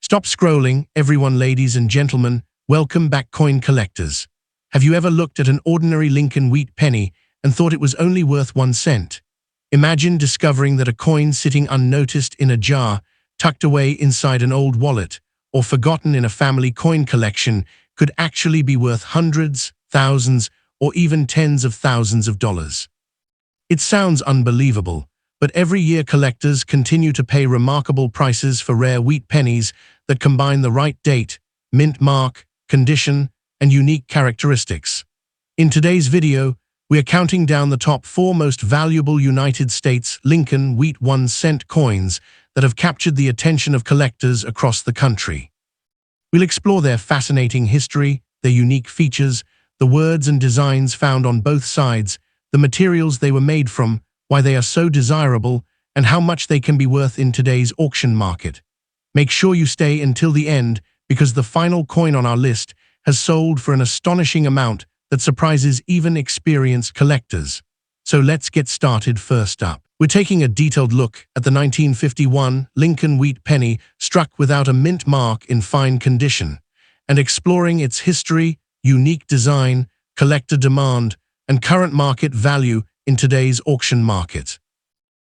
Stop scrolling, everyone, ladies and gentlemen. Welcome back, coin collectors. Have you ever looked at an ordinary Lincoln Wheat penny and thought it was only worth 1 cent? Imagine discovering that a coin sitting unnoticed in a jar, tucked away inside an old wallet, or forgotten in a family coin collection could actually be worth hundreds, thousands, or even tens of thousands of dollars. It sounds unbelievable, but every year collectors continue to pay remarkable prices for rare wheat pennies that combine the right date, mint mark, condition, and unique characteristics. In today's video, we are counting down the top 4 most valuable United States Lincoln Wheat 1-cent coins that have captured the attention of collectors across the country. We'll explore their fascinating history, their unique features, the words and designs found on both sides, the materials they were made from, why they are so desirable, and how much they can be worth in today's auction market. Make sure you stay until the end, because the final coin on our list has sold for an astonishing amount that surprises even experienced collectors. So let's get started. First up, we're taking a detailed look at the 1951 Lincoln Wheat penny struck without a mint mark in fine condition, and exploring its history, unique design, collector demand, and current market value in today's auction market.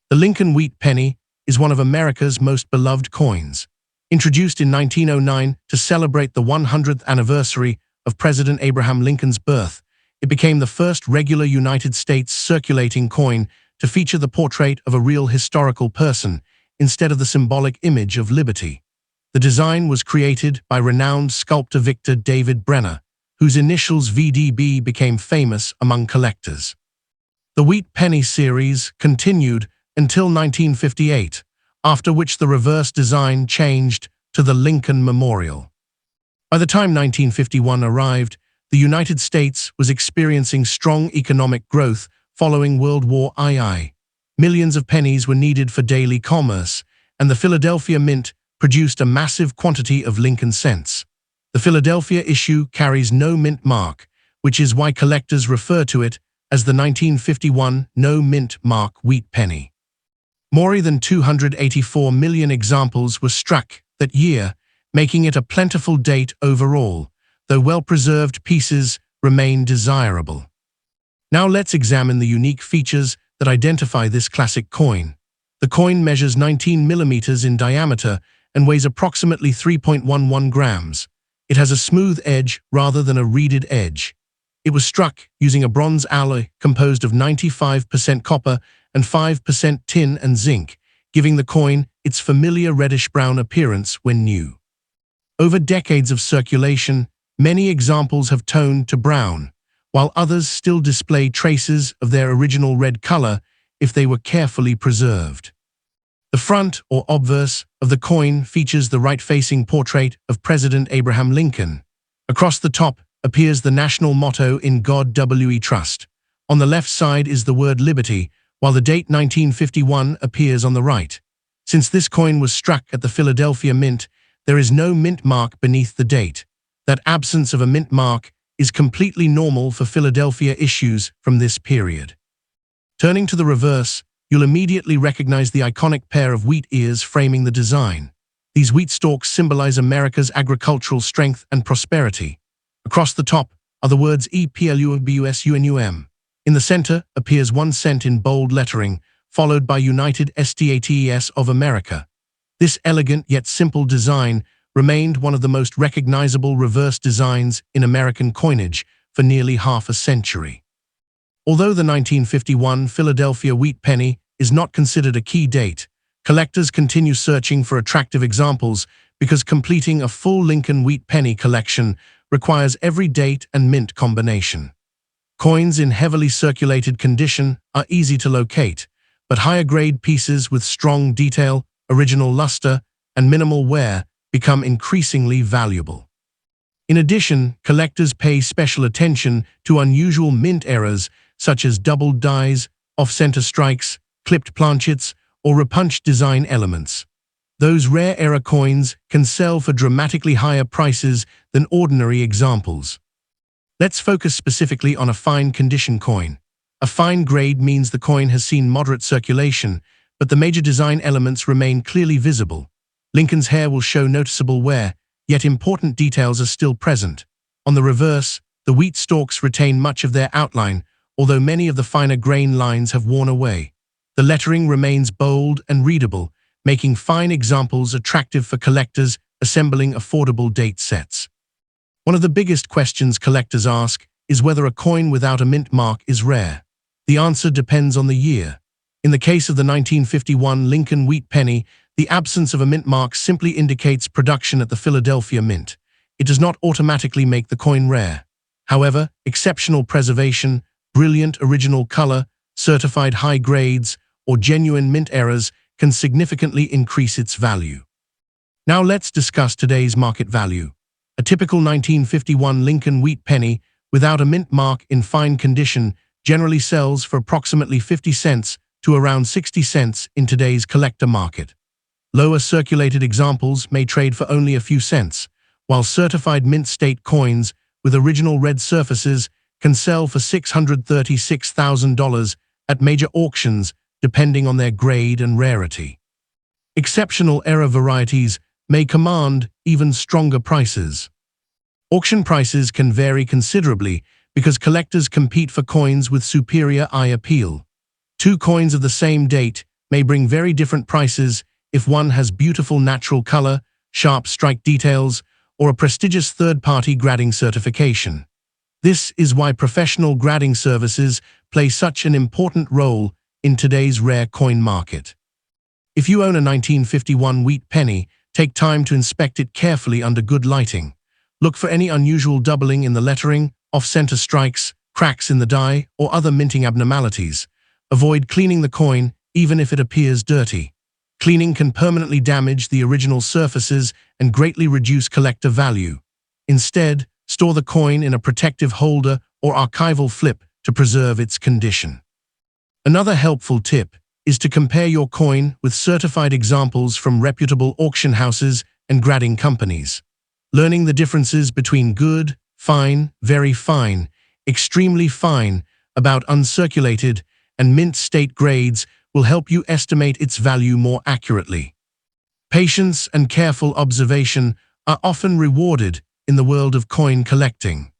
The Lincoln Wheat penny is one of America's most beloved coins. Introduced in 1909 to celebrate the 100th anniversary of President Abraham Lincoln's birth, it became the first regular United States circulating coin to feature the portrait of a real historical person instead of the symbolic image of liberty. The design was created by renowned sculptor Victor David Brenner, whose initials VDB became famous among collectors. The Wheat Penny series continued until 1958, after which the reverse design changed to the Lincoln Memorial. By the time 1951 arrived, the United States was experiencing strong economic growth following World War II. Millions of pennies were needed for daily commerce, and the Philadelphia Mint produced a massive quantity of Lincoln cents. The Philadelphia issue carries no mint mark, which is why collectors refer to it as the 1951 no mint mark wheat penny. More than 284 million examples were struck that year, making it a plentiful date overall, though well-preserved pieces remain desirable. Now let's examine the unique features that identify this classic coin. The coin measures 19 millimeters in diameter and weighs approximately 3.11 grams. It has a smooth edge rather than a reeded edge. It was struck using a bronze alloy composed of 95% copper and 5% tin and zinc, giving the coin its familiar reddish-brown appearance when new. Over decades of circulation, many examples have toned to brown, while others still display traces of their original red color if they were carefully preserved. The front, or obverse, of the coin features the right-facing portrait of President Abraham Lincoln. Across the top appears the national motto "In God We Trust." On the left side is the word liberty, while the date 1951 appears on the right. Since this coin was struck at the Philadelphia Mint, there is no mint mark beneath the date. That absence of a mint mark is completely normal for Philadelphia issues from this period. Turning to the reverse, you'll immediately recognize the iconic pair of wheat ears framing the design. These wheat stalks symbolize America's agricultural strength and prosperity. Across the top are the words EPLUBUSUNUM. In the center appears 1 cent in bold lettering, followed by United States of America. This elegant yet simple design remained one of the most recognizable reverse designs in American coinage for nearly half a century. Although the 1951 Philadelphia Wheat penny is not considered a key date, collectors continue searching for attractive examples because completing a full Lincoln Wheat penny collection requires every date and mint combination. Coins in heavily circulated condition are easy to locate, but higher-grade pieces with strong detail, original luster, and minimal wear become increasingly valuable. In addition, collectors pay special attention to unusual mint errors such as doubled dies, off-center strikes, clipped planchets, or repunched design elements. Those rare error coins can sell for dramatically higher prices than ordinary examples. Let's focus specifically on a fine condition coin. A fine grade means the coin has seen moderate circulation, but the major design elements remain clearly visible. Lincoln's hair will show noticeable wear, yet important details are still present. On the reverse, the wheat stalks retain much of their outline, although many of the finer grain lines have worn away. The lettering remains bold and readable, making fine examples attractive for collectors assembling affordable date sets. One of the biggest questions collectors ask is whether a coin without a mint mark is rare. The answer depends on the year. In the case of the 1951 Lincoln Wheat Penny, the absence of a mint mark simply indicates production at the Philadelphia Mint. It does not automatically make the coin rare. However, exceptional preservation, brilliant original color, certified high grades, or genuine mint errors can significantly increase its value. Now let's discuss today's market value. A typical 1951 Lincoln Wheat Penny without a mint mark in fine condition generally sells for approximately 50 cents to around 60 cents in today's collector market. Lower circulated examples may trade for only a few cents, while certified mint state coins with original red surfaces can sell for $636,000 at major auctions depending on their grade and rarity. Exceptional error varieties may command even stronger prices. Auction prices can vary considerably because collectors compete for coins with superior eye appeal. Two coins of the same date may bring very different prices if one has beautiful natural color, sharp strike details, or a prestigious third-party grading certification. This is why professional grading services play such an important role in today's rare coin market. If you own a 1951 wheat penny, take time to inspect it carefully under good lighting. Look for any unusual doubling in the lettering, off-center strikes, cracks in the die, or other minting abnormalities. Avoid cleaning the coin, even if it appears dirty. Cleaning can permanently damage the original surfaces and greatly reduce collector value. Instead, store the coin in a protective holder or archival flip to preserve its condition. Another helpful tip is to compare your coin with certified examples from reputable auction houses and grading companies. Learning the differences between good, fine, very fine, extremely fine, about uncirculated, and mint state grades will help you estimate its value more accurately. Patience and careful observation are often rewarded in the world of coin collecting.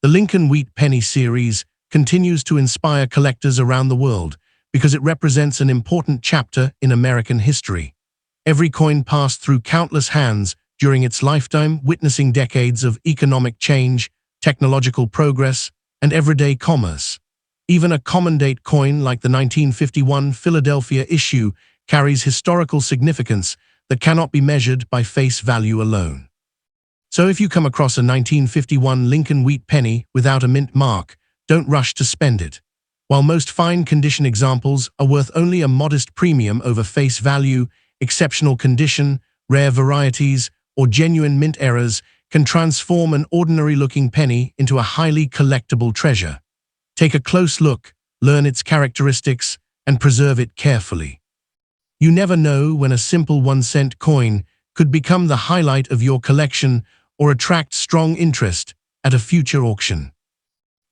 The Lincoln Wheat Penny series continues to inspire collectors around the world because it represents an important chapter in American history. Every coin passed through countless hands during its lifetime, witnessing decades of economic change, technological progress, and everyday commerce. Even a common-date coin like the 1951 Philadelphia issue carries historical significance that cannot be measured by face value alone. So if you come across a 1951 Lincoln Wheat Penny without a mint mark, don't rush to spend it. While most fine condition examples are worth only a modest premium over face value, exceptional condition, rare varieties, or genuine mint errors can transform an ordinary-looking penny into a highly collectible treasure. Take a close look, learn its characteristics, and preserve it carefully. You never know when a simple 1-cent coin could become the highlight of your collection or attract strong interest at a future auction.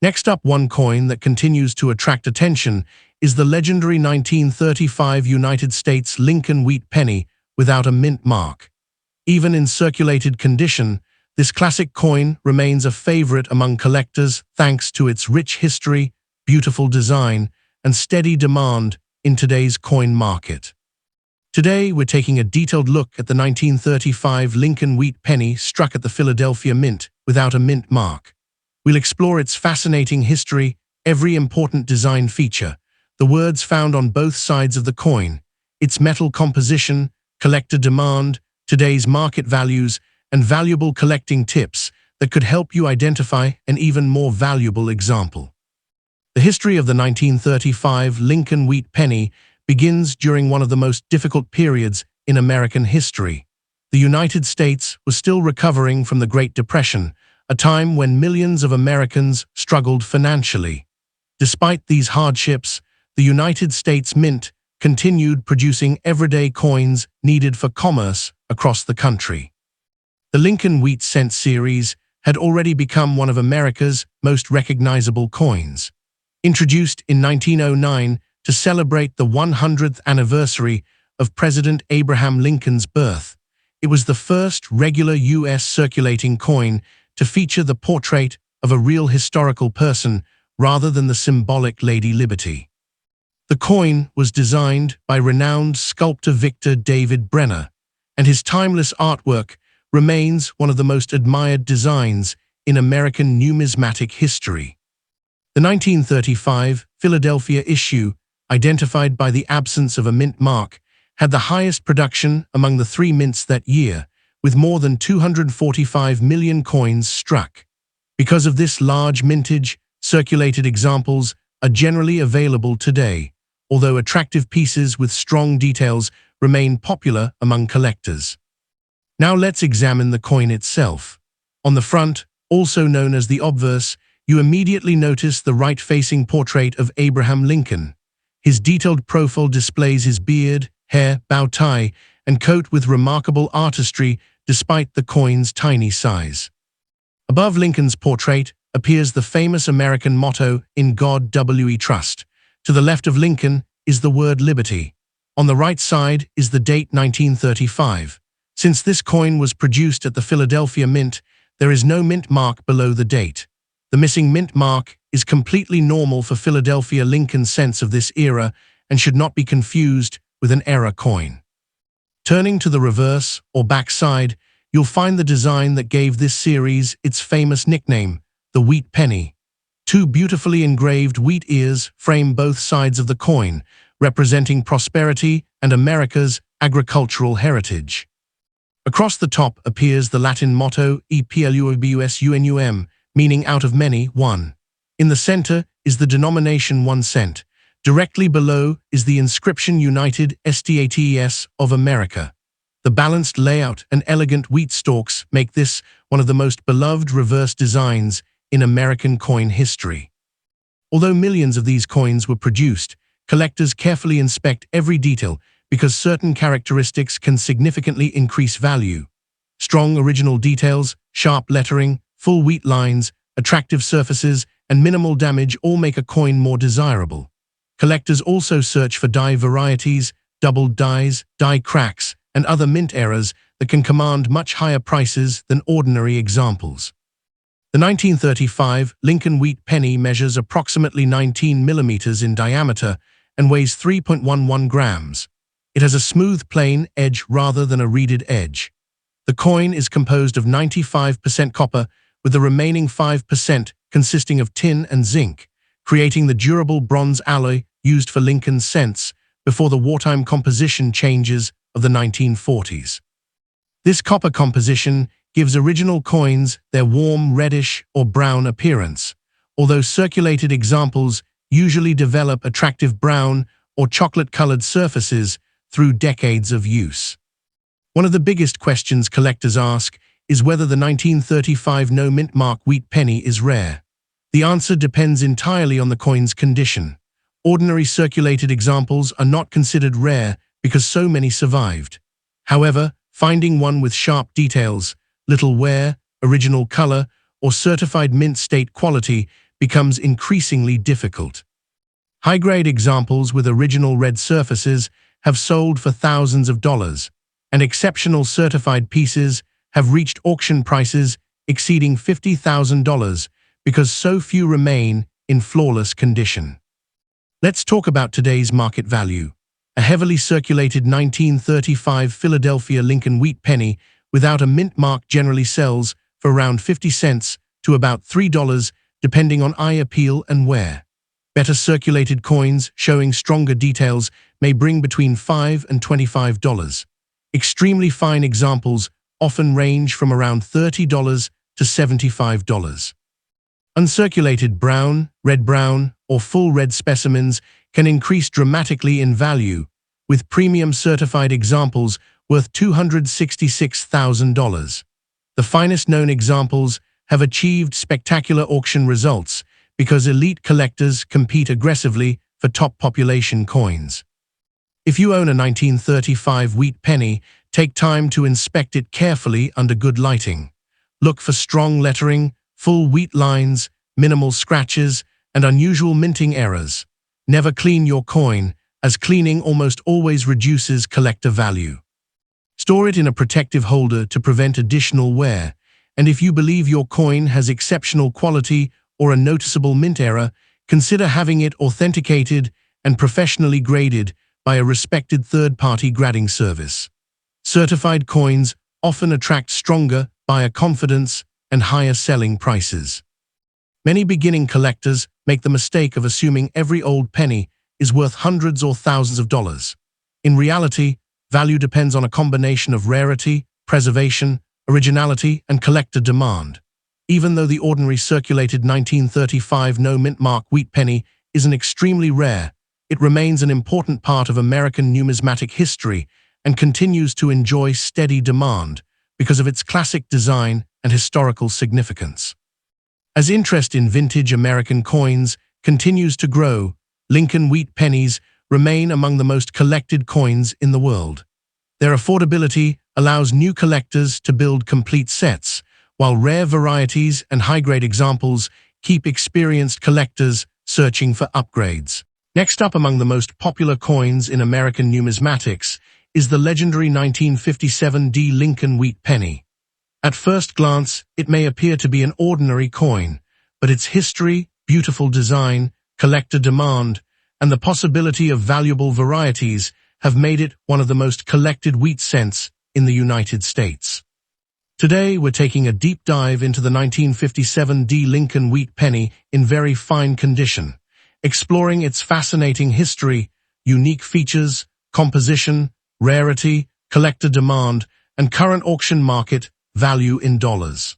Next up, one coin that continues to attract attention is the legendary 1935 United States Lincoln Wheat Penny without a mint mark. Even in circulated condition, this classic coin remains a favorite among collectors thanks to its rich history, beautiful design, and steady demand in today's coin market. Today, we're taking a detailed look at the 1935 Lincoln Wheat Penny struck at the Philadelphia Mint without a mint mark. We'll explore its fascinating history, every important design feature, the words found on both sides of the coin, its metal composition, collector demand, today's market values, and valuable collecting tips that could help you identify an even more valuable example. The history of the 1935 Lincoln Wheat Penny begins during one of the most difficult periods in American history. The United States was still recovering from the Great Depression, a time when millions of Americans struggled financially. Despite these hardships, the United States Mint continued producing everyday coins needed for commerce across the country. The Lincoln Wheat Cent series had already become one of America's most recognizable coins. Introduced in 1909 to celebrate the 100th anniversary of President Abraham Lincoln's birth, It was the first regular U.S. circulating coin to feature the portrait of a real historical person rather than the symbolic Lady Liberty. The coin was designed by renowned sculptor Victor David Brenner, and his timeless artwork remains one of the most admired designs in American numismatic history. The 1935 Philadelphia issue, identified by the absence of a mint mark, had the highest production among the three mints that year, with more than 245 million coins struck. Because of this large mintage, circulated examples are generally available today, although attractive pieces with strong details remain popular among collectors. Now let's examine the coin itself. On the front, also known as the obverse, you immediately notice the right-facing portrait of Abraham Lincoln. His detailed profile displays his beard, hair, bow tie, and coat with remarkable artistry despite the coin's tiny size. Above Lincoln's portrait appears the famous American motto, "In God We Trust." To the left of Lincoln is the word liberty. On the right side is the date 1935. Since this coin was produced at the Philadelphia Mint, there is no mint mark below the date. The missing mint mark is completely normal for Philadelphia Lincoln's sense of this era and should not be confused with an error coin. Turning to the reverse or back side, you'll find the design that gave this series its famous nickname, the Wheat Penny. Two beautifully engraved wheat ears frame both sides of the coin, representing prosperity and America's agricultural heritage. Across the top appears the Latin motto E pluribus unum, meaning out of many, one. In the center is the denomination 1 cent. Directly below is the inscription United States of America. The balanced layout and elegant wheat stalks make this one of the most beloved reverse designs in American coin history. Although millions of these coins were produced, collectors carefully inspect every detail because certain characteristics can significantly increase value. Strong original details, sharp lettering, full wheat lines, attractive surfaces, and minimal damage all make a coin more desirable. Collectors also search for die varieties, doubled dies, die cracks, and other mint errors that can command much higher prices than ordinary examples. The 1935 Lincoln Wheat Penny measures approximately 19 millimeters in diameter and weighs 3.11 grams. It has a smooth plain edge rather than a reeded edge. The coin is composed of 95% copper, with the remaining 5% consisting of tin and zinc, creating the durable bronze alloy used for Lincoln's cents before the wartime composition changes of the 1940s. This copper composition gives original coins their warm reddish or brown appearance, although circulated examples usually develop attractive brown or chocolate-colored surfaces through decades of use. One of the biggest questions collectors ask is whether the 1935 no mint mark wheat penny is rare. The answer depends entirely on the coin's condition. Ordinary circulated examples are not considered rare because so many survived. However, finding one with sharp details, little wear, original color, or certified mint state quality becomes increasingly difficult. High-grade examples with original red surfaces have sold for thousands of dollars, and exceptional certified pieces have reached auction prices exceeding $50,000 because so few remain in flawless condition. Let's talk about today's market value. A heavily circulated 1935 Philadelphia Lincoln Wheat Penny without a mint mark generally sells for around 50 cents to about $3 depending on eye appeal and wear. Better circulated coins showing stronger details may bring between $5 and $25. Extremely fine examples often range from around $30 to $75. Uncirculated brown, red-brown, or full red specimens can increase dramatically in value, with premium certified examples worth $266,000. The finest known examples have achieved spectacular auction results because elite collectors compete aggressively for top population coins. If you own a 1935 wheat penny, take time to inspect it carefully under good lighting. Look for strong lettering, full wheat lines, minimal scratches, and unusual minting errors. Never clean your coin, as cleaning almost always reduces collector value. Store it in a protective holder to prevent additional wear, and if you believe your coin has exceptional quality or a noticeable mint error, consider having it authenticated and professionally graded by a respected third-party grading service. Certified coins often attract stronger buyer confidence and higher selling prices. Many beginning collectors make the mistake of assuming every old penny is worth hundreds or thousands of dollars. In reality, value depends on a combination of rarity, preservation, originality, and collector demand. Even though the ordinary circulated 1935 no-mint mark wheat penny isn't extremely rare, it remains an important part of American numismatic history and continues to enjoy steady demand because of its classic design and historical significance. As interest in vintage American coins continues to grow, Lincoln Wheat Pennies remain among the most collected coins in the world. Their affordability allows new collectors to build complete sets, while rare varieties and high-grade examples keep experienced collectors searching for upgrades. Next up among the most popular coins in American numismatics is the legendary 1957 Lincoln Wheat Penny. At first glance, it may appear to be an ordinary coin, but its history, beautiful design, collector demand, and the possibility of valuable varieties have made it one of the most collected wheat cents in the United States. Today, we're taking a deep dive into the 1957 Lincoln Wheat Penny in very fine condition, exploring its fascinating history, unique features, composition, rarity, collector demand, and current auction market value in dollars.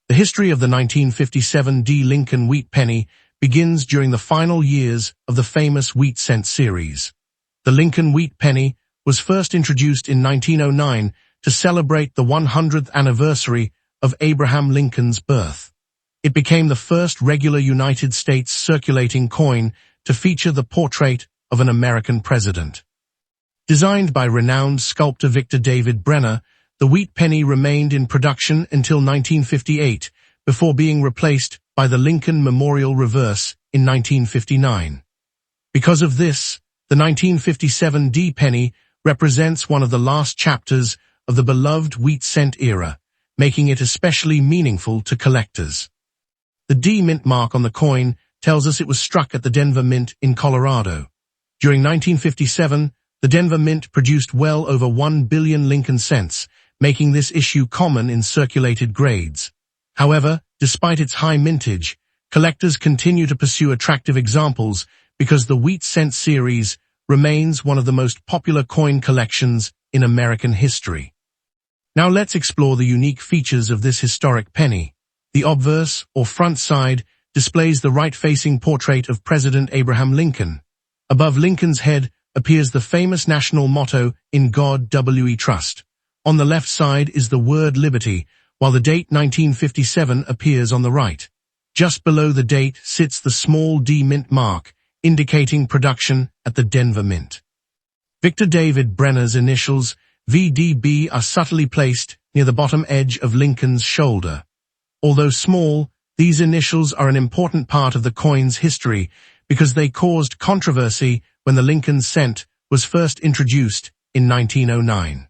The history of the 1957 Lincoln Wheat Penny begins during the final years of the famous wheat cent series. The Lincoln Wheat Penny was first introduced in 1909 to celebrate the 100th anniversary of Abraham Lincoln's birth. It became the first regular United States circulating coin to feature the portrait of an American president. Designed by renowned sculptor Victor David Brenner, the wheat penny remained in production until 1958, before being replaced by the Lincoln Memorial Reverse in 1959. Because of this, the 1957 penny represents one of the last chapters of the beloved wheat cent era, making it especially meaningful to collectors. The D mint mark on the coin tells us it was struck at the Denver Mint in Colorado. During 1957, the Denver Mint produced well over 1 billion Lincoln cents, making this issue common in circulated grades. However, despite its high mintage, collectors continue to pursue attractive examples because the wheat cent series remains one of the most popular coin collections in American history. Now let's explore the unique features of this historic penny. The obverse, or front side, displays the right-facing portrait of President Abraham Lincoln. Above Lincoln's head appears the famous national motto, "In God We Trust." On the left side is the word liberty, while the date 1957 appears on the right. Just below the date sits the small D mint mark, indicating production at the Denver Mint. Victor David Brenner's initials, VDB, are subtly placed near the bottom edge of Lincoln's shoulder. Although small, these initials are an important part of the coin's history because they caused controversy when the Lincoln cent was first introduced in 1909.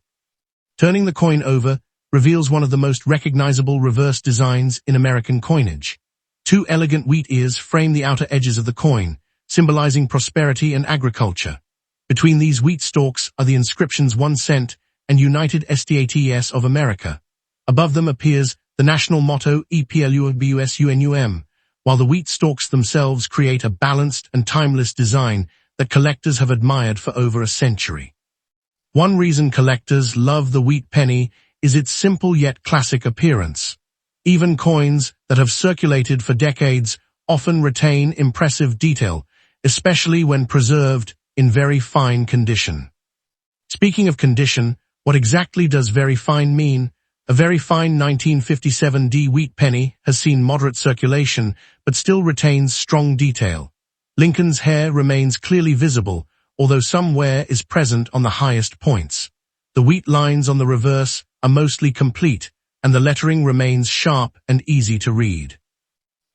Turning the coin over reveals one of the most recognizable reverse designs in American coinage. Two elegant wheat ears frame the outer edges of the coin, symbolizing prosperity and agriculture. Between these wheat stalks are the inscriptions 1 cent and United States of America. Above them appears the national motto EPLUBUSUNUM, while the wheat stalks themselves create a balanced and timeless design that collectors have admired for over a century. One reason collectors love the wheat penny is its simple yet classic appearance. Even coins that have circulated for decades often retain impressive detail, especially when preserved in very fine condition. Speaking of condition, what exactly does very fine mean? A very fine 1957 wheat penny has seen moderate circulation, but still retains strong detail. Lincoln's hair remains clearly visible, although some wear is present on the highest points. The wheat lines on the reverse are mostly complete, and the lettering remains sharp and easy to read.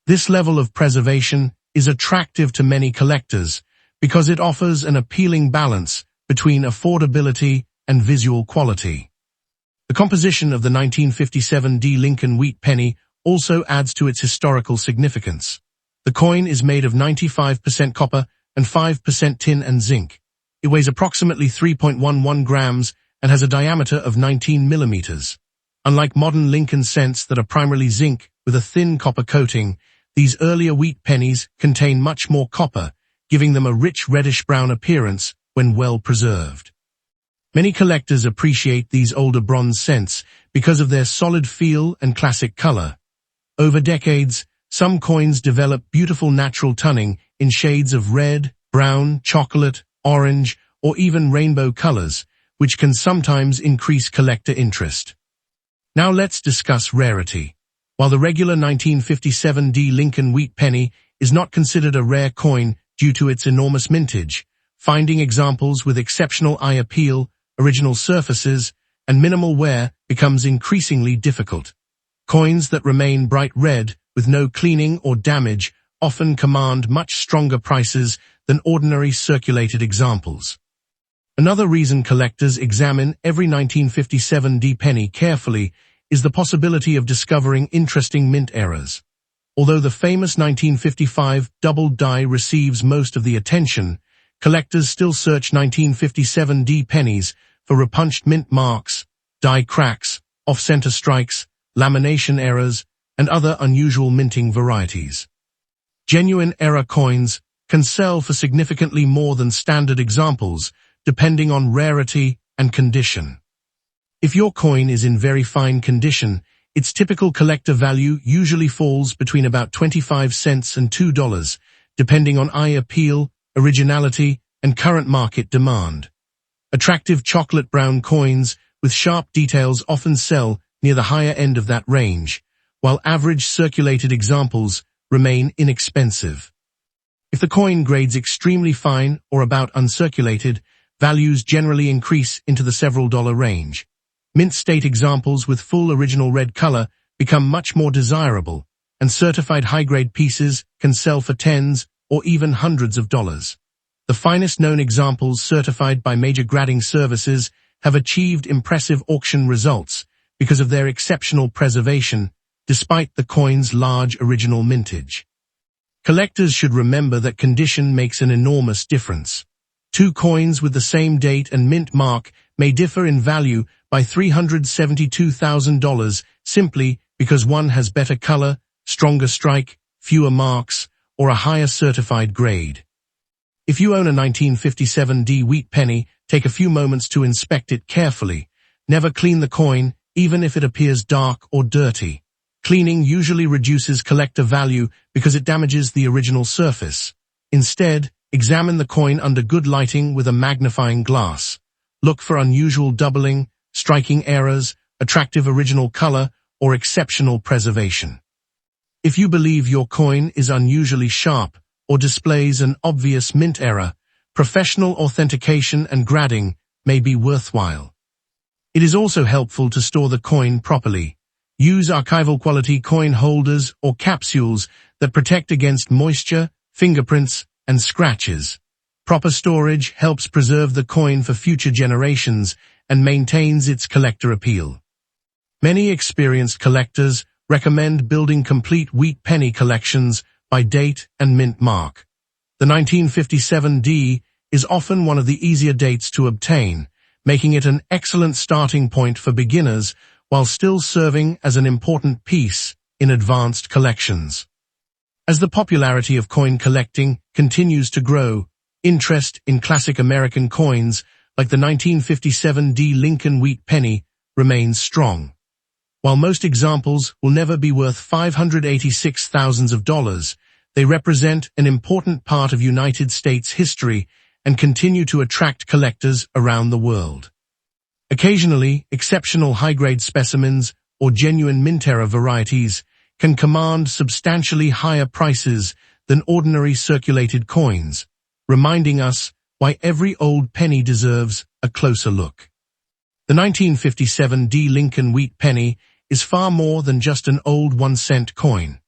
This level of preservation is attractive to many collectors because it offers an appealing balance between affordability and visual quality. The composition of the 1957 Lincoln Wheat Penny also adds to its historical significance. The coin is made of 95% copper and 5% tin and zinc. It weighs approximately 3.11 grams and has a diameter of 19 millimeters. Unlike modern Lincoln cents that are primarily zinc with a thin copper coating, these earlier wheat pennies contain much more copper, giving them a rich reddish-brown appearance when well preserved. Many collectors appreciate these older bronze cents because of their solid feel and classic color. Over decades, some coins develop beautiful natural toning in shades of red, brown, chocolate, orange, or even rainbow colors, which can sometimes increase collector interest. Now let's discuss rarity. While the regular 1957 Lincoln Wheat Penny is not considered a rare coin due to its enormous mintage, finding examples with exceptional eye appeal, original surfaces, and minimal wear becomes increasingly difficult. Coins that remain bright red with no cleaning or damage often command much stronger prices than ordinary circulated examples. Another reason collectors examine every 1957 penny carefully is the possibility of discovering interesting mint errors. Although the famous 1955 double die receives most of the attention, collectors still search 1957 pennies for repunched mint marks, die cracks, off-center strikes, lamination errors, and other unusual minting varieties. Genuine error coins can sell for significantly more than standard examples, depending on rarity and condition. If your coin is in very fine condition, its typical collector value usually falls between about 25 cents and $2, depending on eye appeal, originality, and current market demand. Attractive chocolate brown coins with sharp details often sell near the higher end of that range, while average circulated examples remain inexpensive. If the coin grades extremely fine or about uncirculated, values generally increase into the several dollar range. Mint state examples with full original red color become much more desirable, and certified high-grade pieces can sell for tens or even hundreds of dollars. The finest known examples certified by major grading services have achieved impressive auction results because of their exceptional preservation, despite the coin's large original mintage. Collectors should remember that condition makes an enormous difference. Two coins with the same date and mint mark may differ in value by $372,000 simply because one has better color, stronger strike, fewer marks, or a higher certified grade. If you own a 1957 wheat penny, take a few moments to inspect it carefully. Never clean the coin, even if it appears dark or dirty. Cleaning usually reduces collector value because it damages the original surface. Instead, examine the coin under good lighting with a magnifying glass. Look for unusual doubling, striking errors, attractive original color, or exceptional preservation. If you believe your coin is unusually sharp or displays an obvious mint error, professional authentication and grading may be worthwhile. It is also helpful to store the coin properly. Use archival quality coin holders or capsules that protect against moisture, fingerprints, and scratches. Proper storage helps preserve the coin for future generations and maintains its collector appeal. Many experienced collectors recommend building complete wheat penny collections by date and mint mark. The 1957 is often one of the easier dates to obtain, making it an excellent starting point for beginners while still serving as an important piece in advanced collections. As the popularity of coin collecting continues to grow, interest in classic American coins like the 1957 Lincoln Wheat Penny remains strong. While most examples will never be worth $586,000, they represent an important part of United States history and continue to attract collectors around the world. Occasionally, exceptional high-grade specimens or genuine mint-era varieties can command substantially higher prices than ordinary circulated coins, reminding us why every old penny deserves a closer look. The 1957 Lincoln Wheat Penny is far more than just an old 1-cent coin.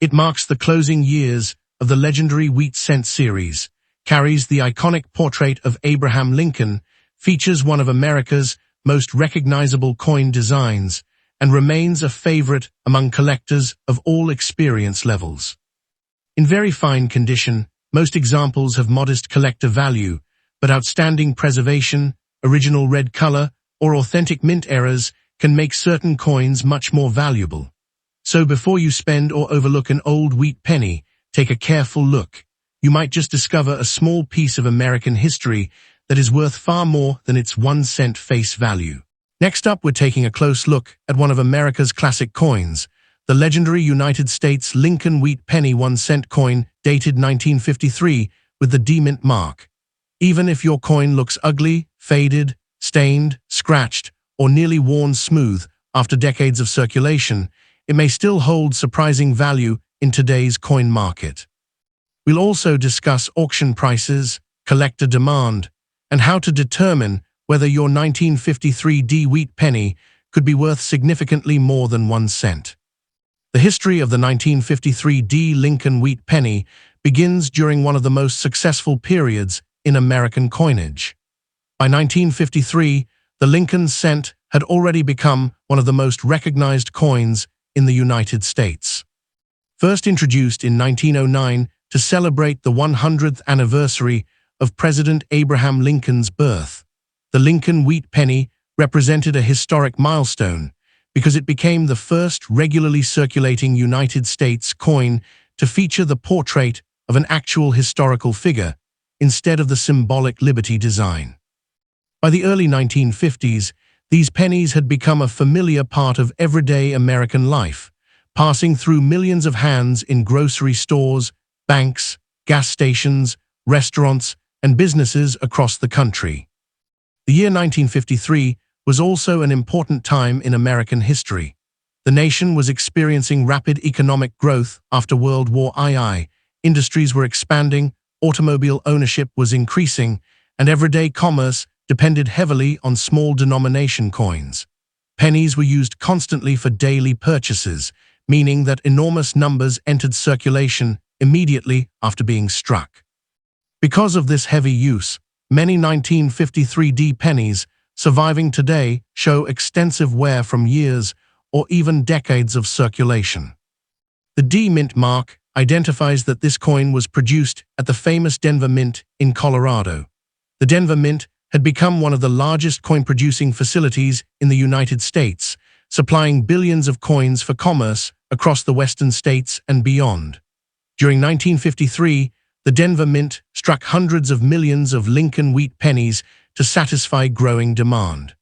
It marks the closing years of the legendary wheat cent series, carries the iconic portrait of Abraham Lincoln, features one of America's most recognizable coin designs and remains a favorite among collectors of all experience levels. In very fine condition, most examples have modest collector value, but outstanding preservation, original red color, or authentic mint errors can make certain coins much more valuable. So before you spend or overlook an old wheat penny, take a careful look. You might just discover a small piece of American history that is worth far more than its 1-cent face value. Next up, we're taking a close look at one of America's classic coins, the legendary United States Lincoln Wheat Penny 1-cent coin dated 1953 with the D-Mint mark. Even if your coin looks ugly, faded, stained, scratched, or nearly worn smooth after decades of circulation, it may still hold surprising value in today's coin market. We'll also discuss auction prices, collector demand, and how to determine whether your 1953 D wheat penny could be worth significantly more than 1 cent. The history of the 1953 D Lincoln Wheat Penny begins during one of the most successful periods in American coinage. By 1953, the Lincoln cent had already become one of the most recognized coins in the United States. First introduced in 1909 to celebrate the 100th anniversary of President Abraham Lincoln's birth, the Lincoln Wheat Penny represented a historic milestone because it became the first regularly circulating United States coin to feature the portrait of an actual historical figure instead of the symbolic Liberty design. By the early 1950s, these pennies had become a familiar part of everyday American life, passing through millions of hands in grocery stores, banks, gas stations, restaurants, and businesses across the country. The year 1953 was also an important time in American history. The nation was experiencing rapid economic growth after World War II. Industries were expanding, automobile ownership was increasing, and everyday commerce depended heavily on small denomination coins. Pennies were used constantly for daily purchases, meaning that enormous numbers entered circulation immediately after being struck. Because of this heavy use, many 1953 D pennies surviving today show extensive wear from years or even decades of circulation. The D-Mint mark identifies that this coin was produced at the famous Denver Mint in Colorado. The Denver Mint had become one of the largest coin-producing facilities in the United States, supplying billions of coins for commerce across the western states and beyond. During 1953, the Denver Mint struck hundreds of millions of Lincoln Wheat Pennies to satisfy growing demand.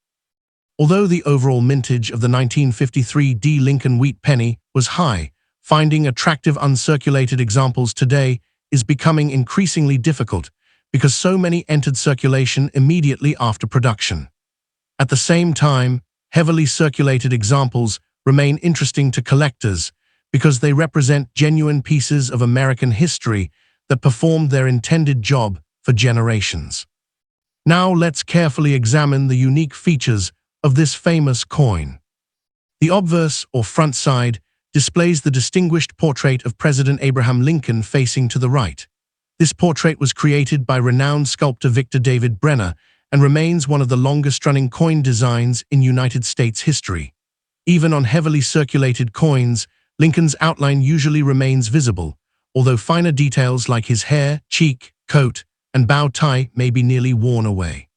Although the overall mintage of the 1953 D Lincoln Wheat Penny was high, finding attractive uncirculated examples today is becoming increasingly difficult because so many entered circulation immediately after production. At the same time, heavily circulated examples remain interesting to collectors because they represent genuine pieces of American history that performed their intended job for generations. Now let's carefully examine the unique features of this famous coin. The obverse, or front side, displays the distinguished portrait of President Abraham Lincoln facing to the right. This portrait was created by renowned sculptor Victor David Brenner and remains one of the longest-running coin designs in United States history. Even on heavily circulated coins, Lincoln's outline usually remains visible, although finer details like his hair, cheek, coat, and bow tie may be nearly worn away.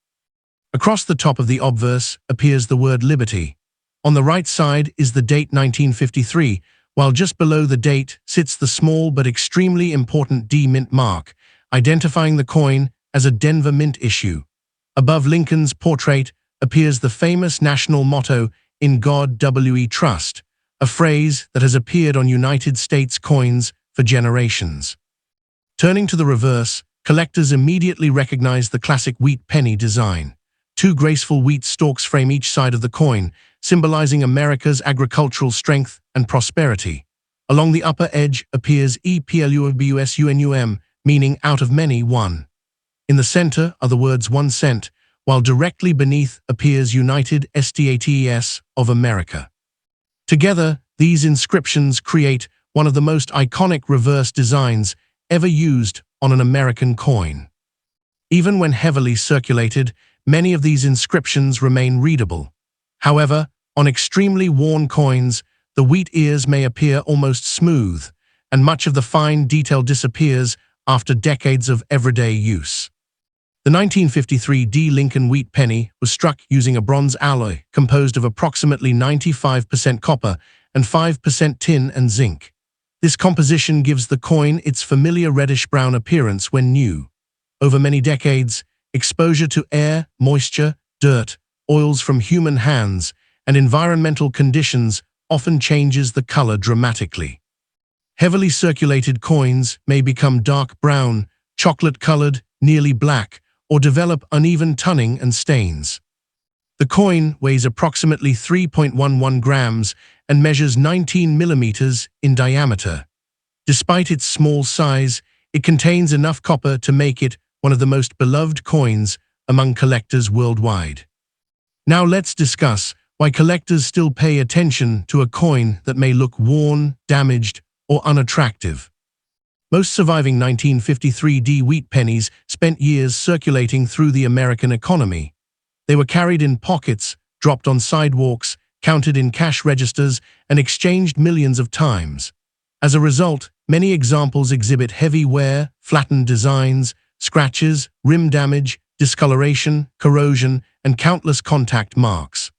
Across the top of the obverse appears the word Liberty. On the right side is the date 1953, while just below the date sits the small but extremely important D-Mint mark, identifying the coin as a Denver Mint issue. Above Lincoln's portrait appears the famous national motto, "In God We Trust," a phrase that has appeared on United States coins for generations. Turning to the reverse, collectors immediately recognize the classic wheat penny design. Two graceful wheat stalks frame each side of the coin, symbolizing America's agricultural strength and prosperity. Along the upper edge appears EPLUBUSUNUM, meaning out of many, one. In the center are the words 1 cent, while directly beneath appears United States of America. Together, these inscriptions create one of the most iconic reverse designs ever used on an American coin. Even when heavily circulated, many of these inscriptions remain readable. However, on extremely worn coins, the wheat ears may appear almost smooth, and much of the fine detail disappears after decades of everyday use. The 1953 Lincoln Wheat Penny was struck using a bronze alloy composed of approximately 95% copper and 5% tin and zinc. This composition gives the coin its familiar reddish-brown appearance when new. Over many decades, exposure to air, moisture, dirt, oils from human hands, and environmental conditions often changes the color dramatically. Heavily circulated coins may become dark brown, chocolate-colored, nearly black, or develop uneven toning and stains. The coin weighs approximately 3.11 grams and measures 19 millimeters in diameter. Despite its small size, it contains enough copper to make it one of the most beloved coins among collectors worldwide. Now let's discuss why collectors still pay attention to a coin that may look worn, damaged, or unattractive. Most surviving 1953 wheat pennies spent years circulating through the American economy. They were carried in pockets, dropped on sidewalks, counted in cash registers, and exchanged millions of times. As a result, many examples exhibit heavy wear, flattened designs, scratches, rim damage, discoloration, corrosion, and countless contact marks.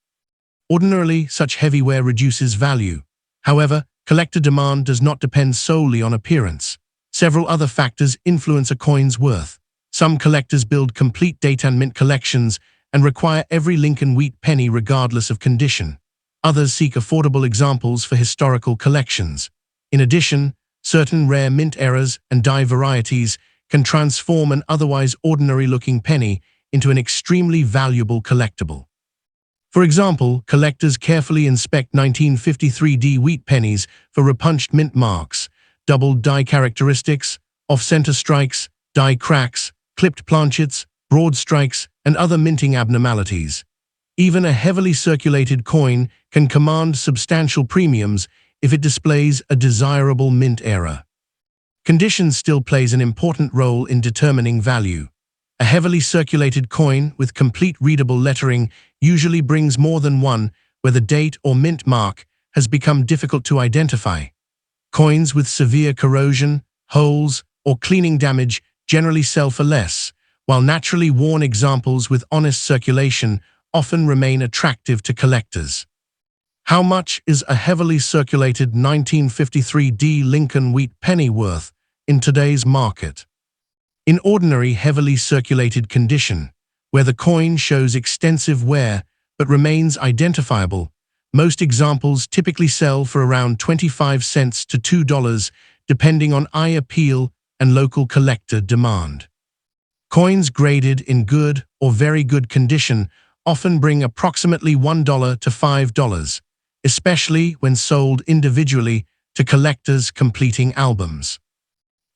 Ordinarily, such heavy wear reduces value. However, collector demand does not depend solely on appearance. Several other factors influence a coin's worth. Some collectors build complete date and mint collections and require every Lincoln Wheat penny regardless of condition. Others seek affordable examples for historical collections. In addition, certain rare mint eras and die varieties can transform an otherwise ordinary-looking penny into an extremely valuable collectible. For example, collectors carefully inspect 1953 wheat pennies for repunched mint marks, doubled die characteristics, off-center strikes, die cracks, clipped planchets, broad strikes, and other minting abnormalities. Even a heavily circulated coin can command substantial premiums if it displays a desirable mint era. Condition still plays an important role in determining value. A heavily circulated coin with complete readable lettering usually brings more than one where the date or mint mark has become difficult to identify. Coins with severe corrosion, holes, or cleaning damage generally sell for less, while naturally worn examples with honest circulation often remain attractive to collectors. How much is a heavily circulated 1953 Lincoln Wheat penny worth in today's market? In ordinary heavily circulated condition, where the coin shows extensive wear but remains identifiable, most examples typically sell for around 25 cents to $2, depending on eye appeal and local collector demand. Coins graded in good or very good condition often bring approximately $1 to $5, especially when sold individually to collectors completing albums.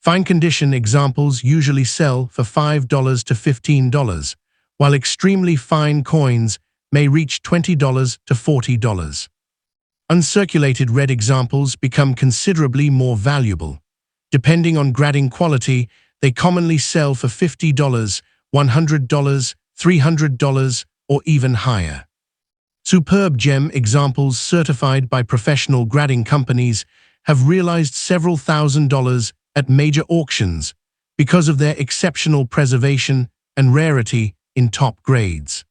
Fine condition examples usually sell for $5 to $15, while extremely fine coins may reach $20 to $40. Uncirculated red examples become considerably more valuable. Depending on grading quality, they commonly sell for $50, $100, $300, or even higher. Superb gem examples certified by professional grading companies have realized several $1,000s at major auctions because of their exceptional preservation and rarity in top grades.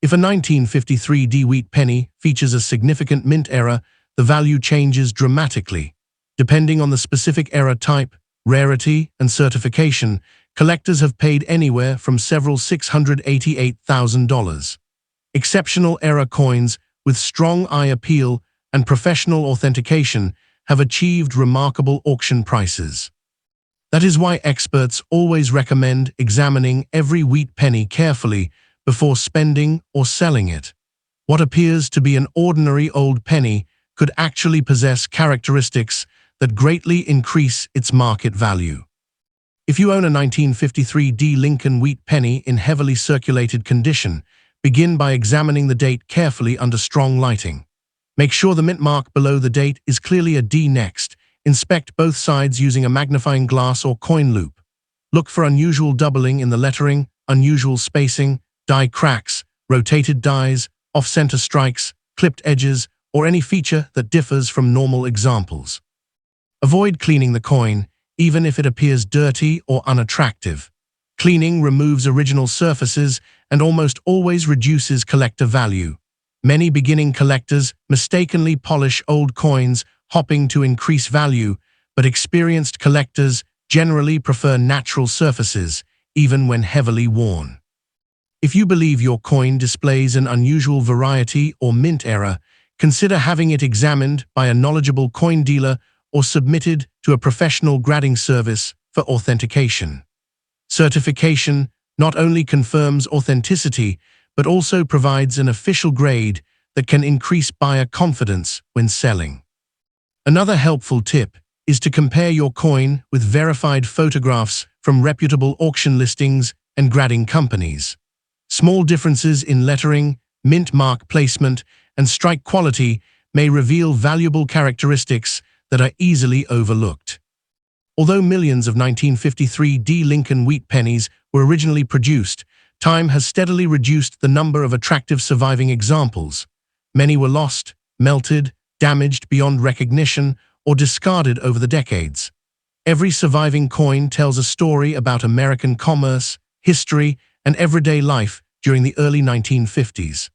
If a 1953 wheat penny features a significant mint error, the value changes dramatically. Depending on the specific error type, rarity, and certification, collectors have paid anywhere from several $688,000. Exceptional error coins with strong eye appeal and professional authentication have achieved remarkable auction prices. That is why experts always recommend examining every wheat penny carefully before spending or selling it. What appears to be an ordinary old penny could actually possess characteristics that greatly increase its market value. If you own a 1953 Lincoln Wheat penny in heavily circulated condition, begin by examining the date carefully under strong lighting. Make sure the mint mark below the date is clearly a D. Next, inspect both sides using a magnifying glass or coin loop. Look for unusual doubling in the lettering, unusual spacing, die cracks, rotated dies, off-center strikes, clipped edges, or any feature that differs from normal examples. Avoid cleaning the coin, even if it appears dirty or unattractive. Cleaning removes original surfaces and almost always reduces collector value. Many beginning collectors mistakenly polish old coins, hoping to increase value, but experienced collectors generally prefer natural surfaces, even when heavily worn. If you believe your coin displays an unusual variety or mint error, consider having it examined by a knowledgeable coin dealer or submitted to a professional grading service for authentication. Certification not only confirms authenticity, but also provides an official grade that can increase buyer confidence when selling. Another helpful tip is to compare your coin with verified photographs from reputable auction listings and grading companies. Small differences in lettering, mint mark placement, and strike quality may reveal valuable characteristics that are easily overlooked. Although millions of 1953 Lincoln Wheat Pennies were originally produced, time has steadily reduced the number of attractive surviving examples. Many were lost, melted, damaged beyond recognition, or discarded over the decades. Every surviving coin tells a story about American commerce, history, and everyday life during the early 1950s.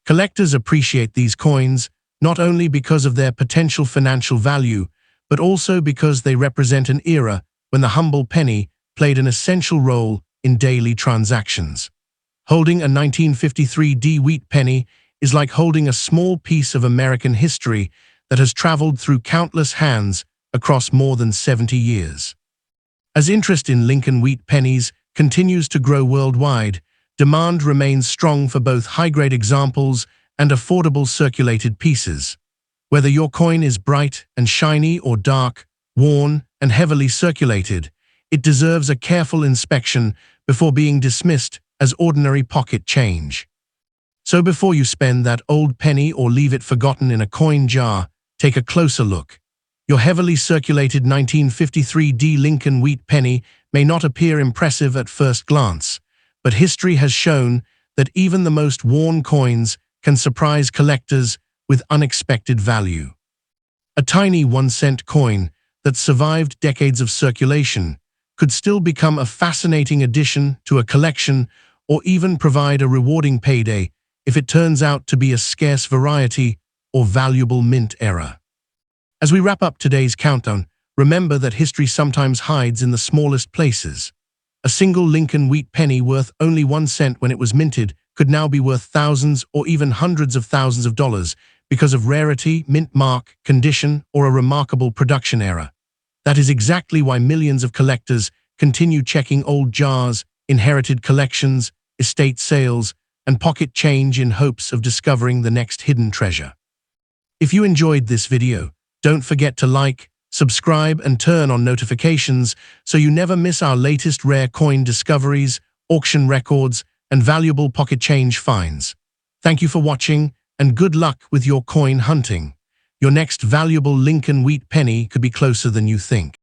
Collectors appreciate these coins not only because of their potential financial value, but also because they represent an era when the humble penny played an essential role in daily transactions. Holding a 1953 wheat penny is like holding a small piece of American history that has traveled through countless hands across more than 70 years. As interest in Lincoln Wheat Pennies continues to grow worldwide, demand remains strong for both high-grade examples and affordable circulated pieces. Whether your coin is bright and shiny or dark, worn and heavily circulated, it deserves a careful inspection before being dismissed as ordinary pocket change. So before you spend that old penny or leave it forgotten in a coin jar, take a closer look. Your heavily circulated 1953 Lincoln Wheat Penny may not appear impressive at first glance, but history has shown that even the most worn coins can surprise collectors with unexpected value. A tiny 1-cent coin that survived decades of circulation could still become a fascinating addition to a collection or even provide a rewarding payday if it turns out to be a scarce variety or valuable mint error. As we wrap up today's countdown, remember that history sometimes hides in the smallest places. A single Lincoln Wheat Penny worth only 1 cent when it was minted could now be worth thousands or even hundreds of thousands of dollars because of rarity, mint mark, condition, or a remarkable production error. That is exactly why millions of collectors continue checking old jars, inherited collections, estate sales, and pocket change in hopes of discovering the next hidden treasure. If you enjoyed this video, don't forget to like, subscribe, and turn on notifications so you never miss our latest rare coin discoveries, auction records, and valuable pocket change finds. Thank you for watching, and good luck with your coin hunting. Your next valuable Lincoln Wheat Penny could be closer than you think.